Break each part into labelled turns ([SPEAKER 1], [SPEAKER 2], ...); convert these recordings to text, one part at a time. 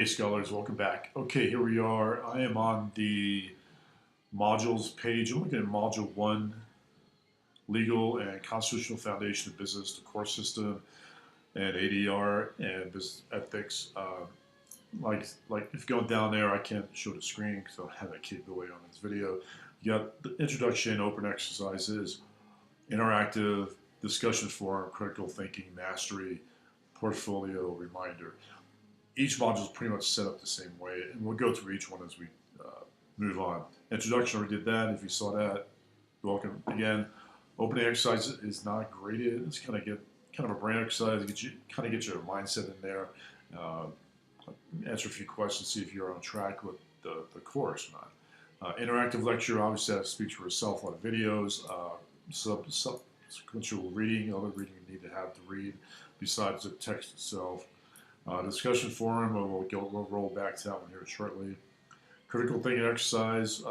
[SPEAKER 1] scholars, welcome back. Okay, here we are. I am on the modules page. I'm looking at module 1, legal and constitutional foundation of business, the court system, and ADR and business ethics. Like if going down there, I can't show the screen because I don't have that capability on this video. You got the introduction, open exercises, interactive discussion forum, critical thinking, mastery, portfolio, reminder. Each module is pretty much set up the same way, and we'll go through each one as we move on. Introduction, we did that. If you saw that, welcome again. Opening exercise is not graded. It's kind of a brain exercise. Get your mindset in there. Answer a few questions, see if you're on track with the course or not. Interactive lecture, obviously that speaks for itself. A lot of videos, sequential reading, other reading you need to have to read besides the text itself. Discussion forum, we'll roll back to that one here shortly. Critical thinking exercise,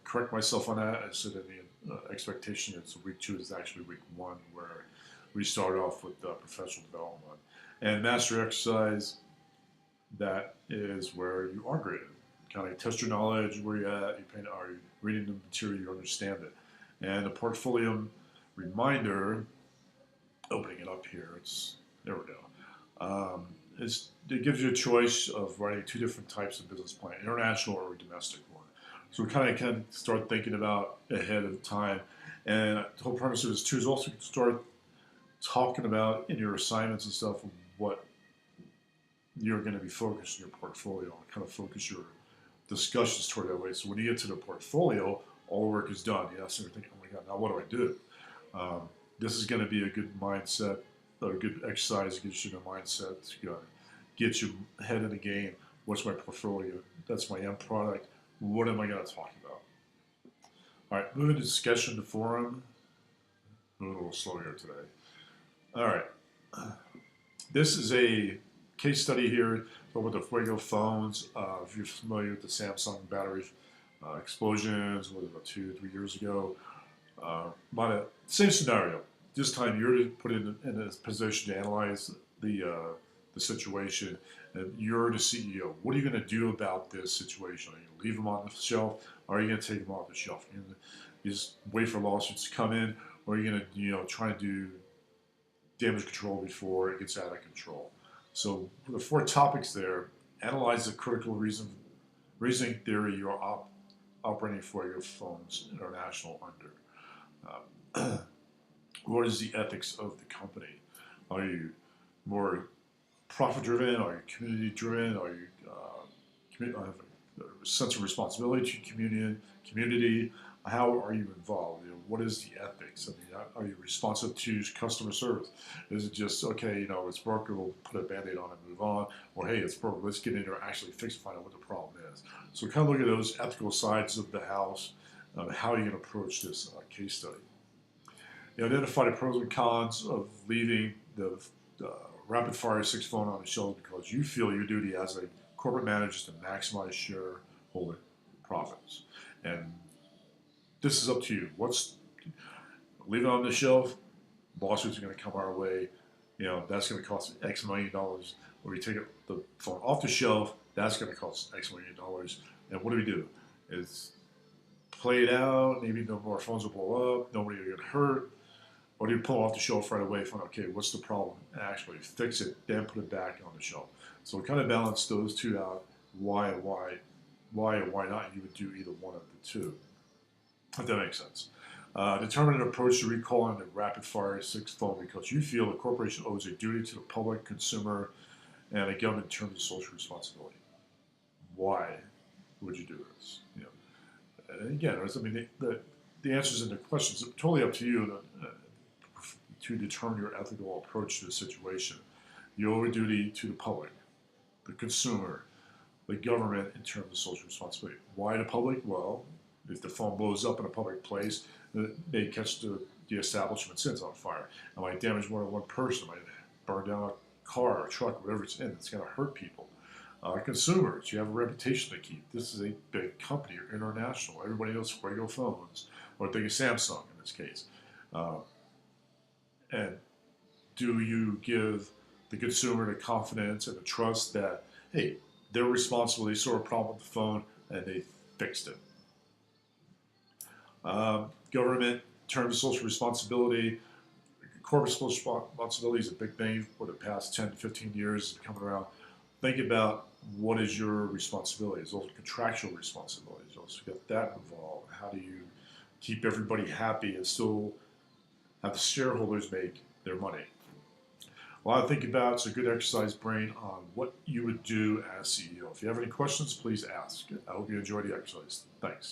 [SPEAKER 1] correct myself on that. I said in the expectation it's week 2 is actually week 1 where we start off with professional development. And mastery exercise, that is where you are graded. Kind of test your knowledge, where you're at, are you reading the material, you understand it. And the portfolio reminder, opening it up here, there we go. It gives you a choice of writing 2 different types of business plan, international or domestic one. So we kind of start thinking about ahead of time. And the whole premise of this too is also start talking about in your assignments and stuff what you're going to be focused in your portfolio and kind of focus your discussions toward that way. So when you get to the portfolio, all the work is done. You have to think, oh my God, now what do I do? This is going to be a good mindset. A good exercise gets you the mindset to get your head in the game. What's my portfolio? That's my end product. What am I going to talk about? All right, moving to discussion, the forum. Moving a little slow here today. All right, this is a case study here with the Fuego phones. If you're familiar with the Samsung battery explosions, what about 2-3 years ago? Same scenario. This time you're put in a position to analyze the situation, and you're the CEO. What are you going to do about this situation? Are you going to leave them on the shelf, or are you going to take them off the shelf? Are you going to just wait for lawsuits to come in, or are you going to try to do damage control before it gets out of control? So the 4 topics there: analyze the critical reasoning theory you're operating for your phones international under. What is the ethics of the company? Are you more profit-driven? Are you community-driven? Are you have a sense of responsibility to community? How are you involved? What is the ethics? I mean, are you responsive to customer service? Is it just, okay, it's broken, we'll put a Band-Aid on and move on? Or, hey, it's broken, let's get in there and actually fix and find out what the problem is. So kind of look at those ethical sides of the house, how are you going to approach this case study. Identify the pros and cons of leaving the rapid-fire 6 phone on the shelves because you feel your duty as a corporate manager is to maximize shareholder profits. And this is up to you. Leave it on the shelf, lawsuits are going to come our way. That's going to cost X million dollars. Or you take the phone off the shelf, that's going to cost X million dollars. And what do? It's play it out. Maybe no more phones will blow up. Nobody will get hurt. Or do you pull off the shelf right away, find, okay, what's the problem? And actually fix it, then put it back on the shelf. So kind of balance those 2 out. Why and why not? You would do either one of the 2, if that makes sense. Determine an approach to recalling the rapid-fire 6 phone because you feel the corporation owes a duty to the public, consumer, and the government in terms of social responsibility. Why would you do this? And again, the answers in the questions are totally up to you to determine your ethical approach to the situation. You owe a duty to the public, the consumer, the government in terms of social responsibility. Why the public? Well, if the phone blows up in a public place, they catch the establishment sits on fire. It might damage more than one person. It might burn down a car or a truck, whatever it's in. It's going to hurt people. Consumers, you have a reputation to keep. This is a big company. You're international. Everybody knows Fuego phones, or think of Samsung in this case. And do you give the consumer the confidence and the trust that, hey, They're responsible. They saw a problem with the phone and they fixed it. Government, in terms of social responsibility, corporate social responsibility is a big thing for the past 10 to 15 years coming around. Think about what is your responsibility. There's also contractual responsibilities. You also got that involved. How do you keep everybody happy and still have the shareholders make their money? A lot to think about. It's a good exercise brain on what you would do as CEO. If you have any questions, please ask. I hope you enjoy the exercise. Thanks.